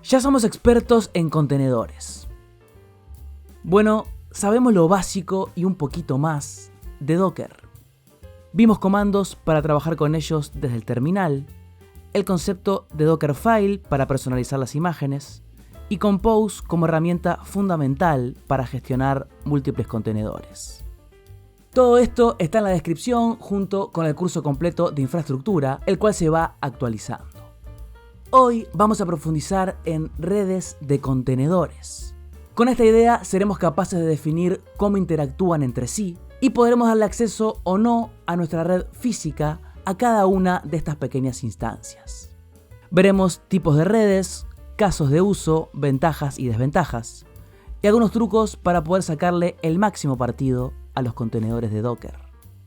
Ya somos expertos en contenedores. Bueno, sabemos lo básico y un poquito más de Docker. Vimos comandos para trabajar con ellos desde el terminal, el concepto de Dockerfile para personalizar las imágenes y Compose como herramienta fundamental para gestionar múltiples contenedores. Todo esto está en la descripción junto con el curso completo de infraestructura, el cual se va actualizando. Hoy vamos a profundizar en redes de contenedores. Con esta idea seremos capaces de definir cómo interactúan entre sí y podremos darle acceso o no a nuestra red física a cada una de estas pequeñas instancias. Veremos tipos de redes, casos de uso, ventajas y desventajas, y algunos trucos para poder sacarle el máximo partido a los contenedores de Docker.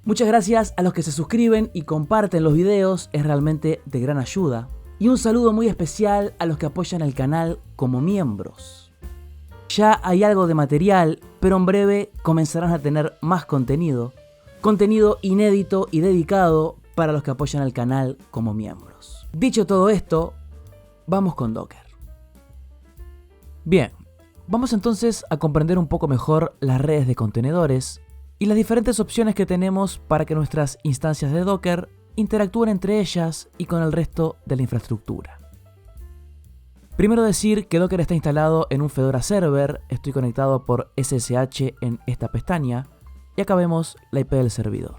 Muchas gracias a los que se suscriben y comparten los videos, es realmente de gran ayuda. Y un saludo muy especial a los que apoyan el canal como miembros. Ya hay algo de material, pero en breve comenzarán a tener más contenido inédito y dedicado para los que apoyan el canal como miembros. Dicho todo esto, vamos con Docker. Bien, vamos entonces a comprender un poco mejor las redes de contenedores y las diferentes opciones que tenemos para que nuestras instancias de Docker interactúen entre ellas y con el resto de la infraestructura. Primero decir que Docker está instalado en un Fedora Server, estoy conectado por SSH en esta pestaña y acá vemos la IP del servidor.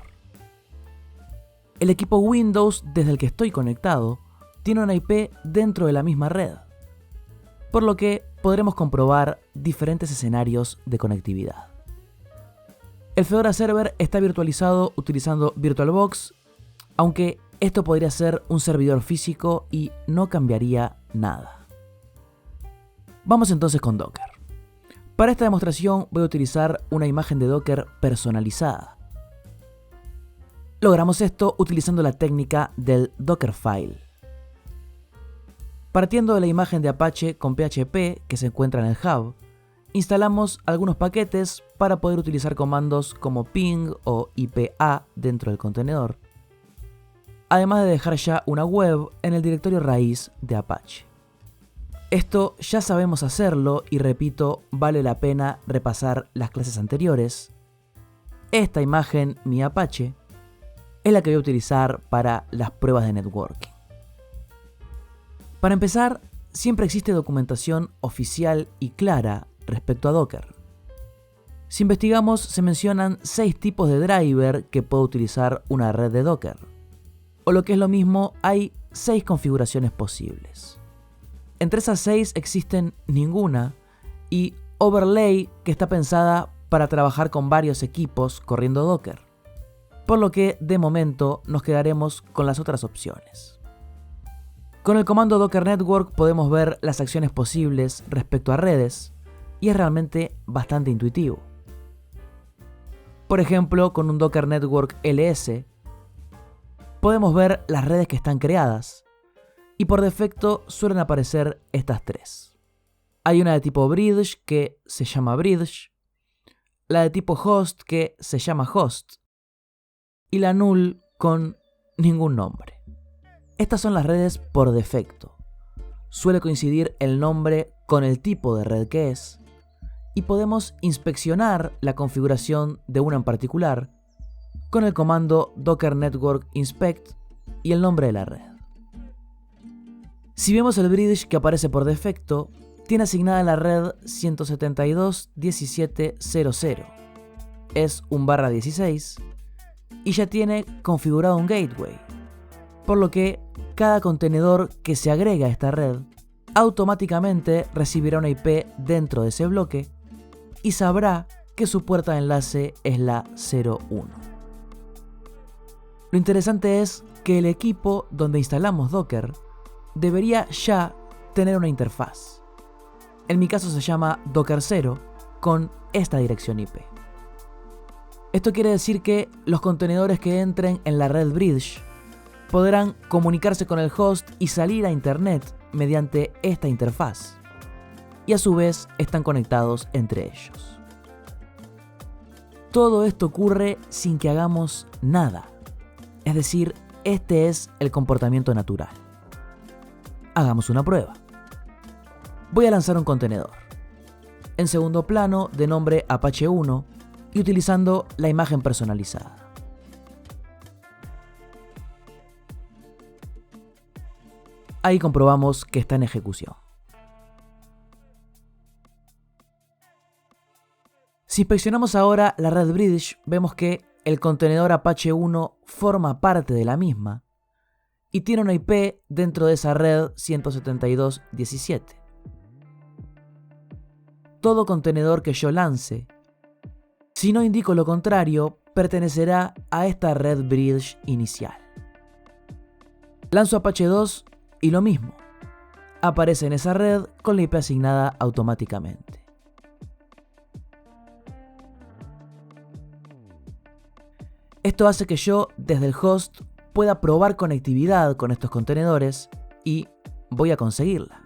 El equipo Windows desde el que estoy conectado tiene una IP dentro de la misma red, por lo que podremos comprobar diferentes escenarios de conectividad. El Fedora Server está virtualizado utilizando VirtualBox, aunque esto podría ser un servidor físico y no cambiaría nada. Vamos entonces con Docker. Para esta demostración voy a utilizar una imagen de Docker personalizada. Logramos esto utilizando la técnica del Dockerfile. Partiendo de la imagen de Apache con PHP que se encuentra en el hub, instalamos algunos paquetes para poder utilizar comandos como ping o IPA dentro del contenedor, además de dejar ya una web en el directorio raíz de Apache. Esto ya sabemos hacerlo y repito, vale la pena repasar las clases anteriores. Esta imagen, mi Apache, es la que voy a utilizar para las pruebas de networking. Para empezar, siempre existe documentación oficial y clara respecto a Docker. Si investigamos, se mencionan 6 tipos de driver que puede utilizar una red de Docker. O lo que es lo mismo, hay 6 configuraciones posibles. Entre esas 6 existen ninguna y Overlay, que está pensada para trabajar con varios equipos corriendo Docker. Por lo que de momento nos quedaremos con las otras opciones. Con el comando Docker Network podemos ver las acciones posibles respecto a redes y es realmente bastante intuitivo. Por ejemplo, con un Docker Network ls podemos ver las redes que están creadas y por defecto suelen aparecer estas 3. Hay una de tipo bridge que se llama bridge, la de tipo host que se llama host y la null con ningún nombre. Estas son las redes por defecto. Suele coincidir el nombre con el tipo de red que es y podemos inspeccionar la configuración de una en particular con el comando Docker Network Inspect y el nombre de la red. Si vemos el bridge que aparece por defecto, tiene asignada la red 172.17.0.0. Es un /16 y ya tiene configurado un gateway, por lo que cada contenedor que se agrega a esta red automáticamente recibirá una IP dentro de ese bloque y sabrá que su puerta de enlace es la 01. Lo interesante es que el equipo donde instalamos Docker debería ya tener una interfaz. En mi caso se llama Docker 0 con esta dirección IP. Esto quiere decir que los contenedores que entren en la red bridge podrán comunicarse con el host y salir a internet mediante esta interfaz. Y a su vez están conectados entre ellos. Todo esto ocurre sin que hagamos nada. Es decir, este es el comportamiento natural. Hagamos una prueba. Voy a lanzar un contenedor. En segundo plano, de nombre Apache 1 y utilizando la imagen personalizada. Ahí comprobamos que está en ejecución. Si inspeccionamos ahora la red Bridge, vemos que el contenedor Apache 1 forma parte de la misma y tiene una IP dentro de esa red 172.17. Todo contenedor que yo lance, si no indico lo contrario, pertenecerá a esta red Bridge inicial. Lanzo Apache 2 y lo mismo, aparece en esa red con la IP asignada automáticamente. Esto hace que yo, desde el host, pueda probar conectividad con estos contenedores y voy a conseguirla.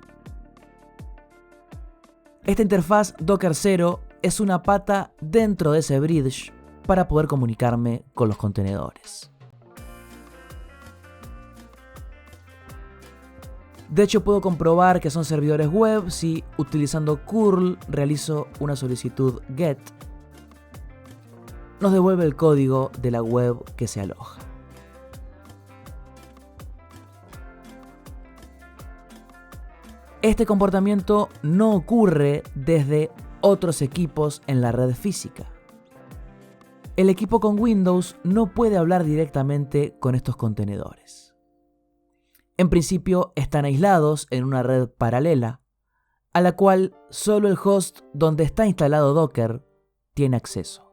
Esta interfaz Docker 0 es una pata dentro de ese bridge para poder comunicarme con los contenedores. De hecho, puedo comprobar que son servidores web si, utilizando curl, realizo una solicitud GET. Nos devuelve el código de la web que se aloja. Este comportamiento no ocurre desde otros equipos en la red física. El equipo con Windows no puede hablar directamente con estos contenedores. En principio están aislados en una red paralela, a la cual solo el host donde está instalado Docker tiene acceso.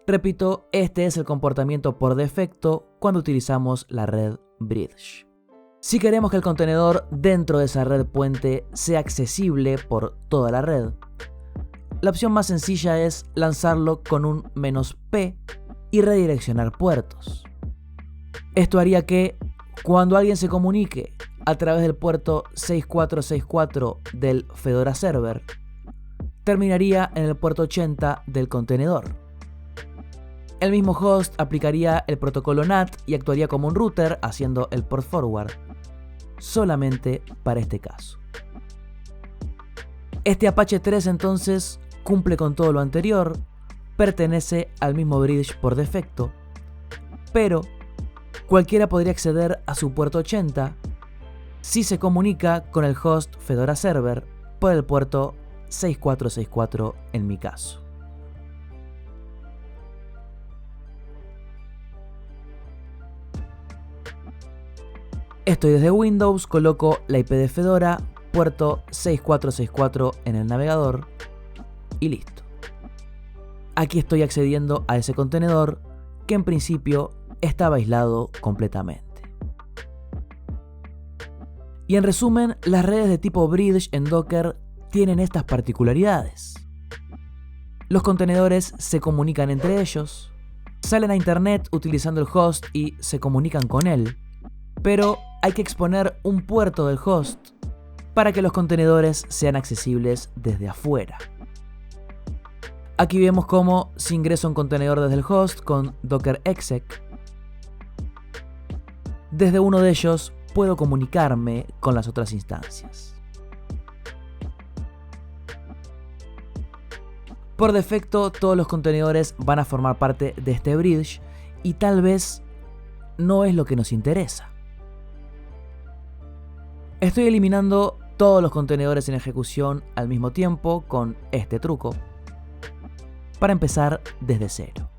Repito, este es el comportamiento por defecto cuando utilizamos la red Bridge. Si queremos que el contenedor dentro de esa red puente sea accesible por toda la red, la opción más sencilla es lanzarlo con un "-p" y redireccionar puertos. Esto haría que, cuando alguien se comunique a través del puerto 6464 del Fedora Server, terminaría en el puerto 80 del contenedor. El mismo host aplicaría el protocolo NAT y actuaría como un router haciendo el port forward, solamente para este caso. Este Apache 3 entonces cumple con todo lo anterior, pertenece al mismo bridge por defecto, pero cualquiera podría acceder a su puerto 80 si se comunica con el host Fedora Server por el puerto 6464 en mi caso. Estoy desde Windows, coloco la IP de Fedora, puerto 6464 en el navegador y listo. Aquí estoy accediendo a ese contenedor que en principio estaba aislado completamente. Y en resumen, las redes de tipo Bridge en Docker tienen estas particularidades. Los contenedores se comunican entre ellos, salen a internet utilizando el host y se comunican con él, pero hay que exponer un puerto del host para que los contenedores sean accesibles desde afuera. Aquí vemos cómo, si ingreso un contenedor desde el host con docker exec, desde uno de ellos puedo comunicarme con las otras instancias. Por defecto, todos los contenedores van a formar parte de este bridge y tal vez no es lo que nos interesa. Estoy eliminando todos los contenedores en ejecución al mismo tiempo con este truco, para empezar desde cero.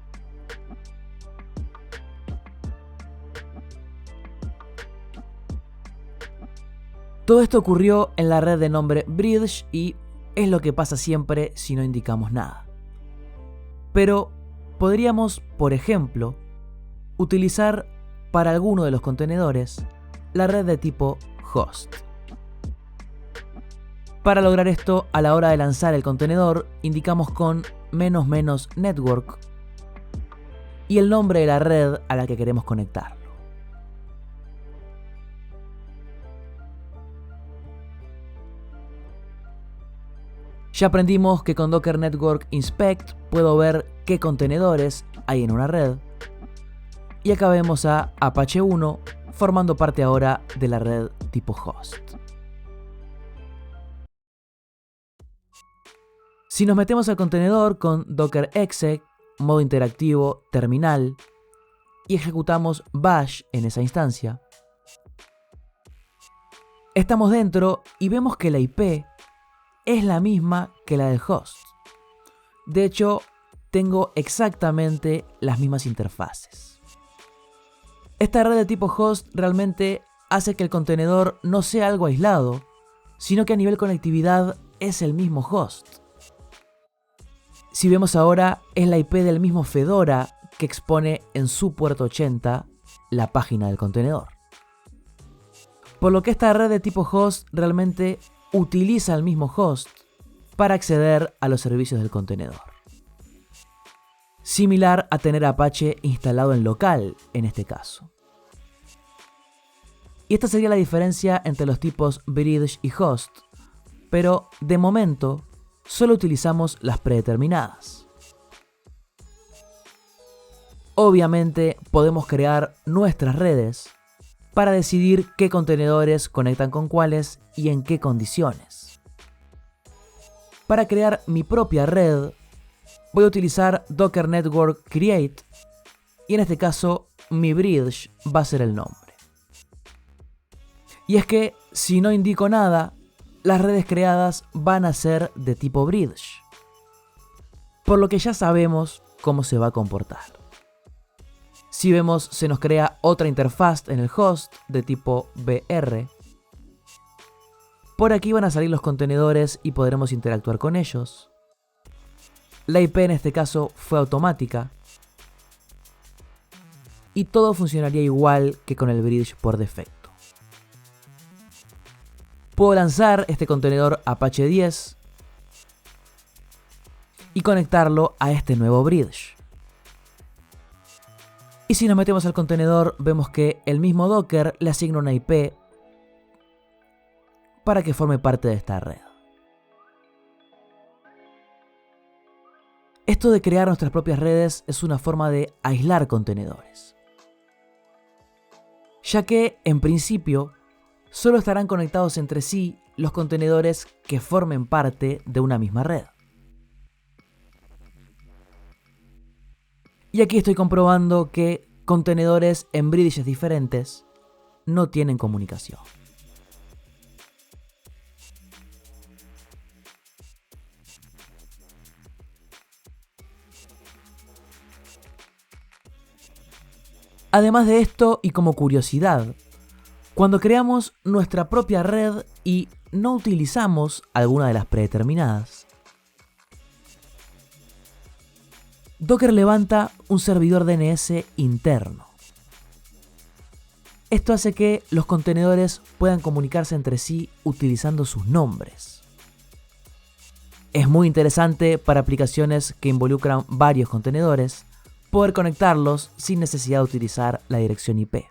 Todo esto ocurrió en la red de nombre Bridge y es lo que pasa siempre si no indicamos nada. Pero podríamos, por ejemplo, utilizar para alguno de los contenedores la red de tipo host. Para lograr esto, a la hora de lanzar el contenedor, indicamos con --network y el nombre de la red a la que queremos conectarlo. Ya aprendimos que con Docker Network Inspect puedo ver qué contenedores hay en una red. Y acá vemos a Apache 1 formando parte ahora de la red tipo host. Si nos metemos al contenedor con docker exec, modo interactivo, terminal, y ejecutamos bash en esa instancia, estamos dentro y vemos que la IP es la misma que la del host. De hecho, tengo exactamente las mismas interfaces. Esta red de tipo host realmente hace que el contenedor no sea algo aislado, sino que a nivel conectividad es el mismo host. Si vemos ahora, es la IP del mismo Fedora que expone en su puerto 80 la página del contenedor. Por lo que esta red de tipo host realmente utiliza el mismo host para acceder a los servicios del contenedor. Similar a tener Apache instalado en local en este caso. Y esta sería la diferencia entre los tipos bridge y host, pero de momento solo utilizamos las predeterminadas. Obviamente podemos crear nuestras redes para decidir qué contenedores conectan con cuáles y en qué condiciones. Para crear mi propia red, voy a utilizar Docker Network Create y en este caso mi bridge va a ser el nombre. Y es que si no indico nada, las redes creadas van a ser de tipo bridge, por lo que ya sabemos cómo se va a comportar. Si vemos, se nos crea otra interfaz en el host de tipo BR. Por aquí van a salir los contenedores y podremos interactuar con ellos. La IP en este caso fue automática. Y todo funcionaría igual que con el bridge por defecto. Puedo lanzar este contenedor Apache 10 y conectarlo a este nuevo bridge. Y si nos metemos al contenedor, vemos que el mismo Docker le asigna una IP para que forme parte de esta red. Esto de crear nuestras propias redes es una forma de aislar contenedores, ya que, en principio, solo estarán conectados entre sí los contenedores que formen parte de una misma red. Y aquí estoy comprobando que contenedores en bridges diferentes no tienen comunicación. Además de esto, y como curiosidad, cuando creamos nuestra propia red y no utilizamos alguna de las predeterminadas, Docker levanta un servidor DNS interno. Esto hace que los contenedores puedan comunicarse entre sí utilizando sus nombres. Es muy interesante para aplicaciones que involucran varios contenedores poder conectarlos sin necesidad de utilizar la dirección IP.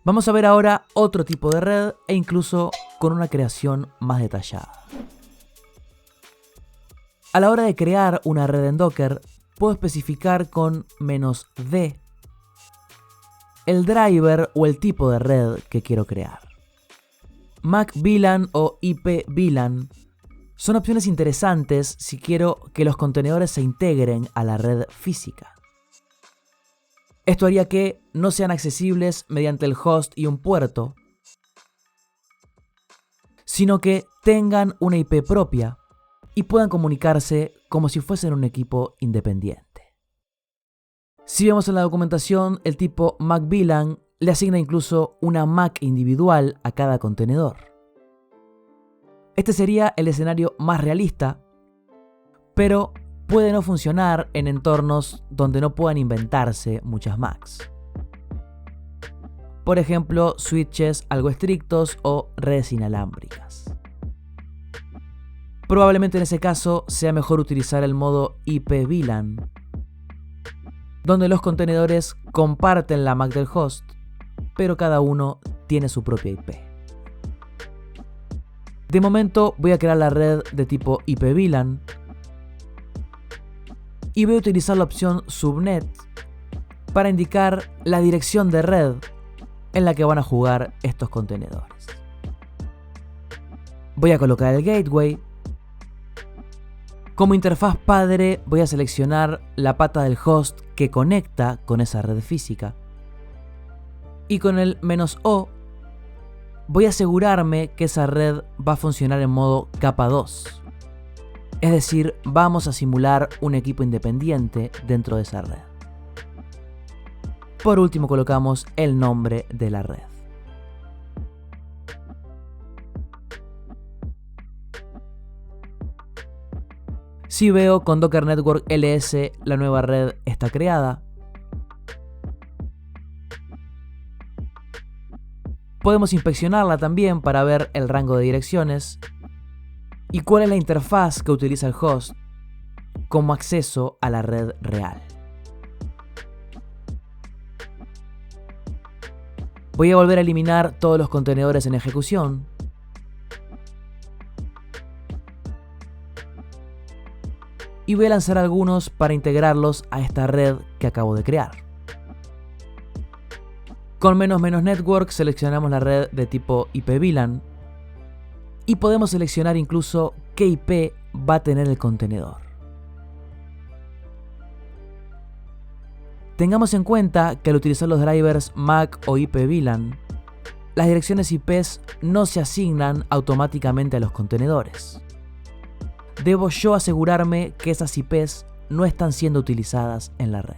Vamos a ver ahora otro tipo de red e incluso con una creación más detallada. A la hora de crear una red en Docker, puedo especificar con "-d" el driver o el tipo de red que quiero crear. MAC VLAN o IP VLAN son opciones interesantes si quiero que los contenedores se integren a la red física. Esto haría que no sean accesibles mediante el host y un puerto, sino que tengan una IP propia y puedan comunicarse como si fuesen un equipo independiente. Si vemos en la documentación, el tipo MAC VLAN le asigna incluso una MAC individual a cada contenedor. Este sería el escenario más realista, pero puede no funcionar en entornos donde no puedan inventarse muchas MACs. Por ejemplo, switches algo estrictos o redes inalámbricas. Probablemente en ese caso sea mejor utilizar el modo IP VLAN, donde los contenedores comparten la MAC del host, pero cada uno tiene su propia IP. De momento voy a crear la red de tipo IP VLAN y voy a utilizar la opción Subnet para indicar la dirección de red en la que van a jugar estos contenedores. Voy a colocar el gateway. Como interfaz padre voy a seleccionar la pata del host que conecta con esa red física. Y con el "-o voy a asegurarme que esa red va a funcionar en modo capa 2. Es decir, vamos a simular un equipo independiente dentro de esa red. Por último colocamos el nombre de la red. Si veo con Docker Network LS la nueva red está creada, podemos inspeccionarla también para ver el rango de direcciones y cuál es la interfaz que utiliza el host como acceso a la red real. Voy a volver a eliminar todos los contenedores en ejecución. Y voy a lanzar algunos para integrarlos a esta red que acabo de crear. Con "-network seleccionamos la red de tipo IP VLAN y podemos seleccionar incluso qué IP va a tener el contenedor. Tengamos en cuenta que al utilizar los drivers MAC o IP VLAN, las direcciones IPs no se asignan automáticamente a los contenedores. Debo yo asegurarme que esas IPs no están siendo utilizadas en la red.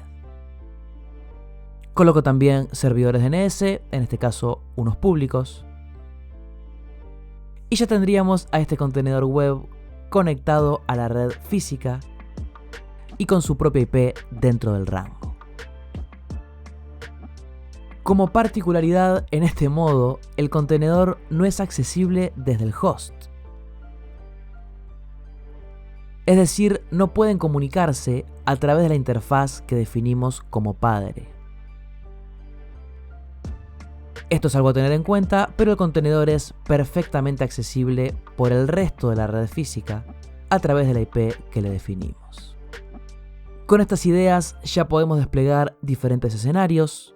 Coloco también servidores DNS, en este caso unos públicos. Y ya tendríamos a este contenedor web conectado a la red física y con su propia IP dentro del rango. Como particularidad, en este modo, el contenedor no es accesible desde el host. Es decir, no pueden comunicarse a través de la interfaz que definimos como padre. Esto es algo a tener en cuenta, pero el contenedor es perfectamente accesible por el resto de la red física a través de la IP que le definimos. Con estas ideas ya podemos desplegar diferentes escenarios,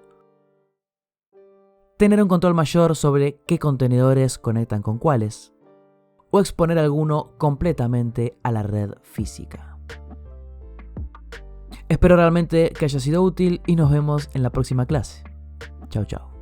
tener un control mayor sobre qué contenedores conectan con cuáles, o exponer alguno completamente a la red física. Espero realmente que haya sido útil y nos vemos en la próxima clase. Chao, chao.